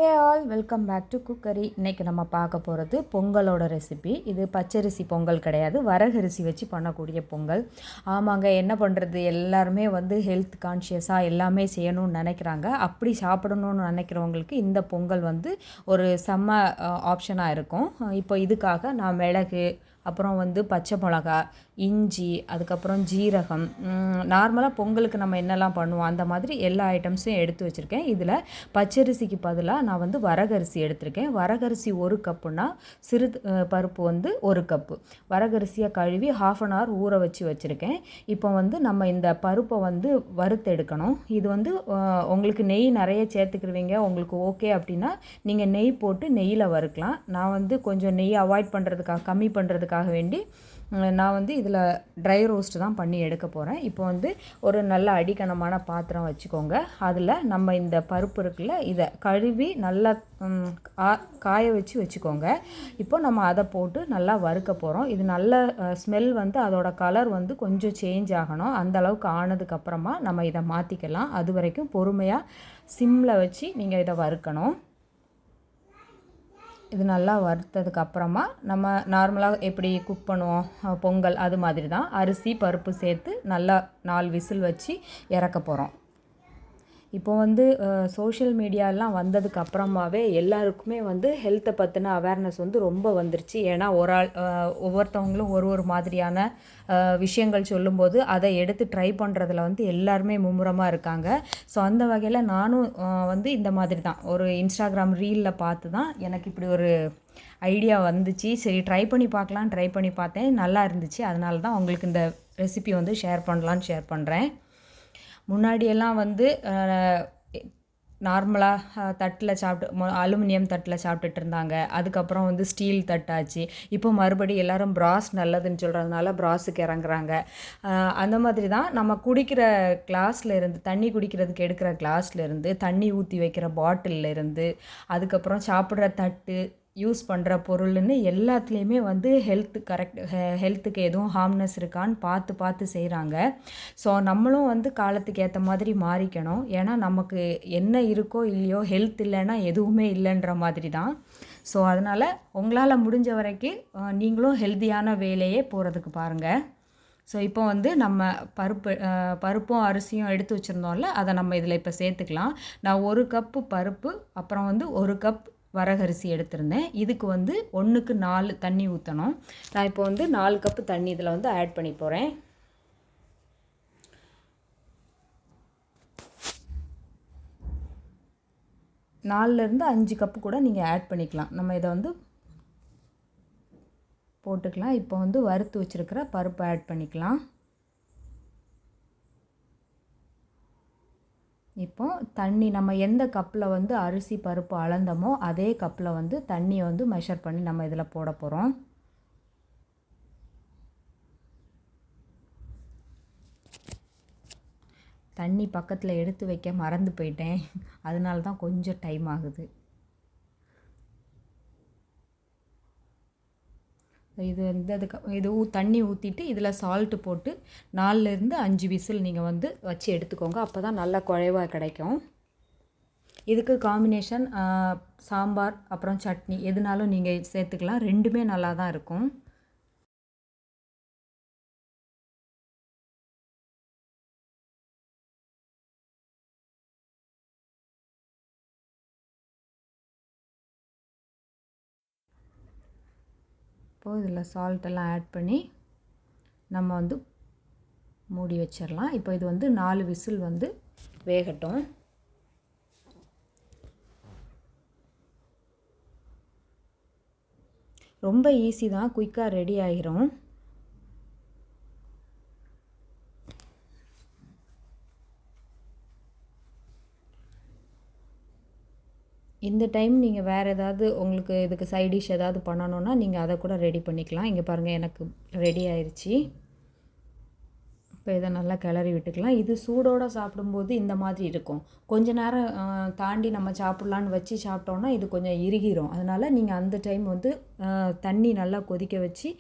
Hey all welcome back to cookery. இன்றைக்கி நம்ம பார்க்க போகிறது பொங்கலோட ரெசிபி. இது பச்சரிசி பொங்கல் கிடையாது, வரகரிசி வச்சு பண்ணக்கூடிய பொங்கல். ஆமாங்க, என்ன பண்ணுறது, எல்லாருமே ஹெல்த் கான்ஷியஸாக எல்லாமே செய்யணும்னு நினைக்கிறாங்க. அப்படி சாப்பிடணும்னு நினைக்கிறவங்களுக்கு இந்த பொங்கல் ஒரு செம்ம ஆப்ஷனாக இருக்கும். இப்போ இதுக்காக நான் மிளகு, அப்புறம் பச்சை மிளகா, இஞ்சி, அதுக்கப்புறம் ஜீரகம், நார்மலாக பொங்கலுக்கு நம்ம என்னெல்லாம் பண்ணுவோம் அந்த மாதிரி எல்லா ஐட்டம்ஸையும் எடுத்து வச்சுருக்கேன். இதில் பச்சரிசிக்கு பதிலாக நான் வரகரிசி எடுத்திருக்கேன். வரகரிசி 1 கப்புனா சிறு பருப்பு 1 கப்பு. வரகரிசியை கழுவி 1/2 hour ஊற வச்சு வச்சுருக்கேன். இப்போ நம்ம இந்த பருப்பை வறுத்து எடுக்கணும். இது உங்களுக்கு நெய் நிறைய சேர்த்துக்கிருவீங்க, உங்களுக்கு ஓகே அப்படின்னா நீங்கள் நெய் போட்டு நெய்யில் வறுக்கலாம். நான் கொஞ்சம் நெய் அவாய்ட் பண்ணுறதுக்காக, கம்மி பண்ணுறதுக்காக வேண்டி நான் இதில் ட்ரை ரோஸ்ட் தான் பண்ணி எடுக்க போகிறேன். இப்போ ஒரு நல்ல அடிக்கனமான பாத்திரம் வச்சுக்கோங்க. அதில் நம்ம இந்த பருப்பு இருக்குல்ல, இதை கழுவி நல்லா காய வச்சுக்கோங்க. இப்போ நம்ம அதை போட்டு நல்லா வறுக்க போகிறோம். இது நல்ல ஸ்மெல் அதோட கலர் கொஞ்சம் சேஞ்ச் ஆகணும். அந்த அளவுக்கு ஆனதுக்கப்புறமா நம்ம இதை மாற்றிக்கலாம். அது வரைக்கும் பொறுமையாக சிம்மில் வச்சு நீங்கள் இதை வறுக்கணும். இது நல்லா வறுத்ததுக்கு அப்புறமா நம்ம நார்மலாக எப்படி குக் பண்ணுவோம் பொங்கல், அது மாதிரி தான் அரிசி பருப்பு சேர்த்து நல்லா 4 விசில் வச்சு இறக்க போகிறோம். இப்போ சோஷியல் மீடியாலாம் வந்ததுக்கு அப்புறமாவே எல்லாருக்குமே ஹெல்த்தை பற்றின அவேர்னஸ் ரொம்ப வந்துருச்சு. ஏன்னா ஒவ்வொருத்தவங்களும் ஒரு மாதிரியான விஷயங்கள் சொல்லும்போது அதை எடுத்து ட்ரை பண்ணுறதுல எல்லாருமே மும்முரமாக இருக்காங்க. ஸோ அந்த வகையில் நானும் இந்த மாதிரி தான் ஒரு இன்ஸ்டாகிராம் ரீலில் பார்த்து தான் எனக்கு இப்படி ஒரு ஐடியா வந்துச்சு. சரி, ட்ரை பண்ணி பார்த்தேன், நல்லா இருந்துச்சு. அதனால தான் உங்களுக்கு இந்த ரெசிபி ஷேர் பண்ணுறேன். முன்னாடியெல்லாம் நார்மலாக தட்டில் அலுமினியம் தட்டில் சாப்பிட்டுட்டு இருந்தாங்க. அதுக்கப்புறம் ஸ்டீல் தட்டாச்சு. இப்போ மறுபடியும் எல்லோரும் பிராஸ் நல்லதுன்னு சொல்கிறதுனால பிராஸுக்கு இறங்குறாங்க. அந்த மாதிரி தான் நம்ம குடிக்கிற கிளாஸ்லேருந்து, தண்ணி குடிக்கிறதுக்கு எடுக்கிற கிளாஸ்லேருந்து, தண்ணி ஊற்றி வைக்கிற பாட்டில்லேருந்து, அதுக்கப்புறம் சாப்பிட்ற தட்டு, யூஸ் பண்ணுற பொருள்னு எல்லாத்துலேயுமே ஹெல்த்துக்கு எதுவும் ஹார்ம்னஸ் இருக்கான்னு பார்த்து செய்கிறாங்க. ஸோ நம்மளும் காலத்துக்கு ஏற்ற மாதிரி மாறிக்கணும். ஏன்னா நமக்கு என்ன இருக்கோ இல்லையோ, ஹெல்த் இல்லைன்னா எதுவுமே இல்லைன்ற மாதிரி தான். ஸோ அதனால் உங்களால் முடிஞ்ச வரைக்கும் நீங்களும் ஹெல்த்தியான வேலையே போகிறதுக்கு பாருங்கள். ஸோ இப்போ நம்ம பருப்பும் அரிசியும் எடுத்து வச்சுருந்தோம்ல, அதை நம்ம இதில் இப்போ சேர்த்துக்கலாம். நான் 1 கப்பு பருப்பு, அப்புறம் 1 கப் வரகரிசி எடுத்திருந்தேன். இதுக்கு 1க்கு 4 தண்ணி ஊற்றணும். நான் இப்போ 4 கப்பு தண்ணி இதில் ஆட் பண்ணி போகிறேன். நாலுலேருந்து 5 கப்பு கூட நீங்கள் ஆட் பண்ணிக்கலாம். நம்ம இதை போட்டுக்கலாம். இப்போ வறுத்து வச்சுருக்கிற பருப்பு ஆட் பண்ணிக்கலாம். இப்போ தண்ணி நம்ம எந்த கப்பில் அரிசி பருப்பு அளந்தமோ அதே கப்பில் தண்ணியை மெஷர் பண்ணி நம்ம இதில் போட போகிறோம். தண்ணி பக்கத்தில் எடுத்து வைக்க மறந்து போயிட்டேன், அதனால தான் கொஞ்சம் டைம் ஆகுது. இது தண்ணி ஊற்றிட்டு இதில் சால்ட்டு போட்டு 4லேருந்து 5 விசில் நீங்கள் வச்சு எடுத்துக்கோங்க. அப்போ தான் நல்லா குழைவாக கிடைக்கும். இதுக்கு காம்பினேஷன் சாம்பார், அப்புறம் சட்னி எதுனாலும் நீங்கள் சேர்த்துக்கலாம். ரெண்டுமே நல்லா தான் இருக்கும். இப்போது இதில் சால்ட்டெல்லாம் ஆட் பண்ணி நம்ம மூடி வச்சிடலாம். இப்போ இது 4 விசில் வேகட்டும். ரொம்ப ஈஸி தான், குயிக்காக ரெடி ஆகிரும். இந்த டைம் நீங்கள் வேறு ஏதாவது உங்களுக்கு இதுக்கு சைட் டிஷ் ஏதாவது பண்ணணுன்னா நீங்கள் அதை கூட ரெடி பண்ணிக்கலாம். இங்கே பாருங்கள், எனக்கு ரெடி ஆயிடுச்சு. இப்போ இதை நல்லா கிளறி விட்டுக்கலாம். இது சூடோடு சாப்பிடும்போது இந்த மாதிரி இருக்கும். கொஞ்ச நேரம் தாண்டி நம்ம சாப்பிட்லான்னு வச்சு சாப்பிட்டோன்னா இது கொஞ்சம் இறுகிரும். அதனால் நீங்கள் அந்த டைம் தண்ணி நல்லா கொதிக்க வச்சு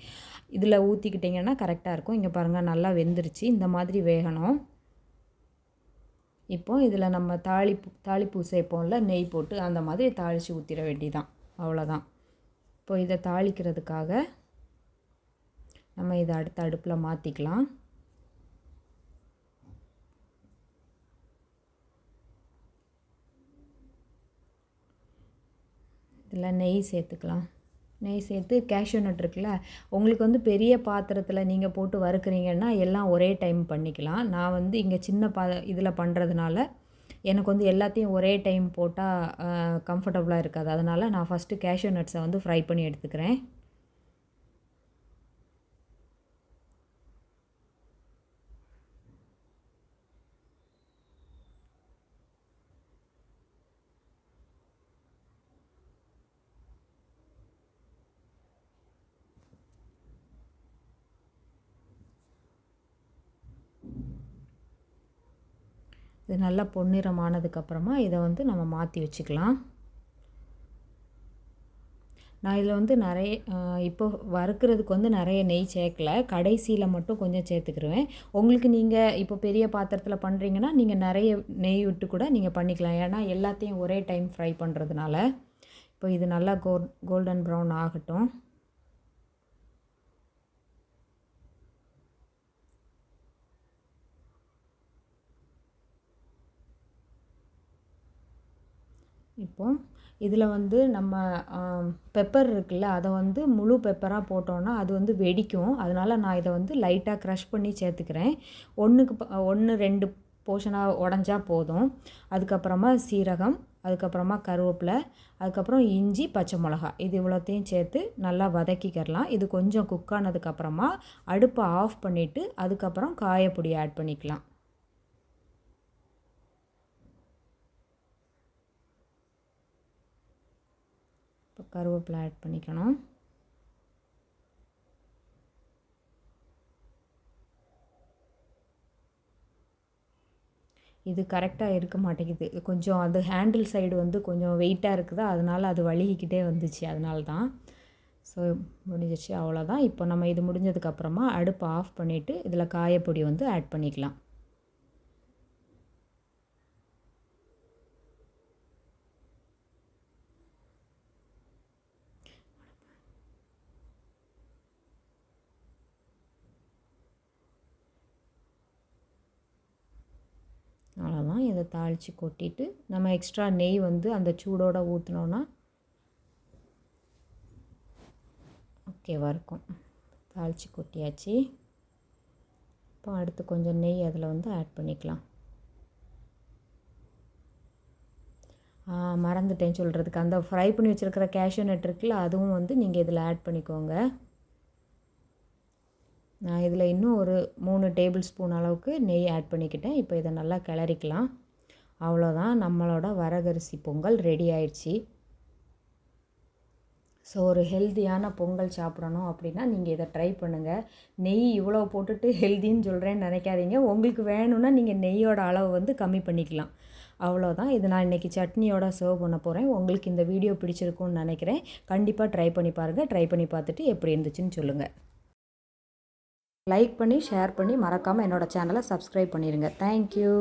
இதில் ஊற்றிக்கிட்டிங்கன்னா கரெக்டாக இருக்கும். இங்கே பாருங்கள், நல்லா வெந்துருச்சு. இந்த மாதிரி வேகணும். இப்போ இதில் நம்ம தாளிப்பூ சேர்ப்போம்ல, நெய் போட்டு அந்த மாதிரி தாளித்து ஊற்றிட வேண்டியதான். அவ்வளோதான். இப்போ இதை தாளிக்கிறதுக்காக நம்ம இதை அடுத்த அடுப்பில் மாற்றிக்கலாம். இதில் நெய் சேர்த்துக்கலாம். நெய் சேர்த்து கேஷ்யூ நட் இருக்குல்ல, உங்களுக்கு வந்து பெரிய பாத்திரத்தில் நீங்கள் போட்டு வறுக்குறீங்கன்னா எல்லாம் ஒரே டைம் பண்ணிக்கலாம். நான் வந்து இங்கே சின்ன இதில் பண்ணுறதுனால எனக்கு வந்து எல்லாத்தையும் ஒரே டைம் போட்டால் கம்ஃபர்டபுளாக இருக்காது. அதனால் நான் ஃபஸ்ட்டு கேஷ்யூ நட்ஸை வந்து ஃப்ரை பண்ணி எடுத்துக்கிறேன். இது நல்லா பொன்னிறமானதுக்கப்புறமா இதை வந்து நம்ம மாற்றி வச்சுக்கலாம். நான் இதில் வந்து இப்போ வறுக்கிறதுக்கு வந்து நிறைய நெய் சேர்க்கல, கடைசியில் மட்டும் கொஞ்சம் சேர்த்துக்கிருவேன். உங்களுக்கு நீங்கள் இப்போ பெரிய பாத்திரத்தில் பண்ணுறீங்கன்னா நீங்கள் நிறைய நெய் விட்டு கூட நீங்கள் பண்ணிக்கலாம். ஏன்னா எல்லாத்தையும் ஒரே டைம் ஃப்ரை பண்ணுறதுனால. இப்போ இது நல்லா கோல்டன் ப்ரௌன் ஆகட்டும். இப்போ இதில் வந்து நம்ம பெப்பர் இருக்குல்ல, அதை வந்து முழு பெப்பராக போட்டோன்னா அது வந்து வெடிக்கும். அதனால் நான் இதை வந்து லைட்டாக க்ரஷ் பண்ணி சேர்த்துக்கிறேன். 1-2 போர்ஷனாக உடஞ்சா போதும். அதுக்கப்புறமா சீரகம், அதுக்கப்புறமா கருவேப்பிலை, அதுக்கப்புறம் இஞ்சி, பச்சை மிளகா, இது இவ்வளோத்தையும் சேர்த்து நல்லா வதக்கிக்கிறலாம். இது கொஞ்சம் குக் ஆனதுக்கப்புறமா அடுப்பை ஆஃப் பண்ணிவிட்டு அதுக்கப்புறம் காயப்பொடி ஆட் பண்ணிக்கலாம். இப்போ கருவேப்பிலை ஆட் பண்ணிக்கணும். இது கரெக்டாக இருக்க மாட்டேங்குது. கொஞ்சம் அது ஹேண்டில் சைடு வந்து கொஞ்சம் வெயிட்டாக இருக்குதா, அதனால் அது வழுகிக்கிட்டே வந்துச்சு. அதனால தான். ஸோ முடிஞ்சிச்சு, அவ்வளோதான். இப்போ நம்ம இது முடிஞ்சதுக்கப்புறமா அடுப்பை ஆஃப் பண்ணிவிட்டு இதில் காயப்பொடி வந்து ஆட் பண்ணிக்கலாம். அவ்வளோதான். இதை தாளித்து கொட்டிட்டு நம்ம எக்ஸ்ட்ரா நெய் வந்து அந்த சூடோடு ஊற்றினோன்னா ஓகேவாக இருக்கும். தாளித்து கொட்டியாச்சு. இப்போ அடுத்து கொஞ்சம் நெய் அதில் வந்து ஆட் பண்ணிக்கலாம். மறந்துட்டேன் சொல்கிறதுக்கு, அந்த ஃப்ரை பண்ணி வச்சுருக்கிற கேஷ்யூ நட் இருக்குல்ல, அதுவும் வந்து நீங்கள் இதில் ஆட் பண்ணிக்கோங்க. நான் இதில் இன்னும் ஒரு 3 டேபிள் ஸ்பூன் அளவுக்கு நெய் ஆட் பண்ணிக்கிட்டேன். இப்போ இதை நல்லா கிளறிக்கலாம். அவ்வளோதான், நம்மளோட வரகரிசி பொங்கல் ரெடி ஆயிடுச்சு. ஸோ ஒரு ஹெல்த்தியான பொங்கல் சாப்பிடணும் அப்படின்னா நீங்கள் இதை ட்ரை பண்ணுங்கள். நெய் இவ்வளோ போட்டுட்டு ஹெல்த்தின்னு சொல்கிறேன்னு நினைக்காதீங்க. உங்களுக்கு வேணும்னா நீங்கள் நெய்யோட அளவு வந்து கம்மி பண்ணிக்கலாம். அவ்வளோதான். இது நான் இன்றைக்கி சட்னியோட சர்வ் பண்ண போகிறேன். உங்களுக்கு இந்த வீடியோ பிடிச்சிருக்கும்னு நினைக்கிறேன். கண்டிப்பாக ட்ரை பண்ணி பாருங்கள். ட்ரை பண்ணி பார்த்துட்டு எப்படி இருந்துச்சுன்னு சொல்லுங்கள். லைக் பண்ணி ஷேர் பண்ணி மறக்காமல் என்னோடய சேனலை சப்ஸ்கிரைப் பண்ணிடுங்க. தேங்க்யூ.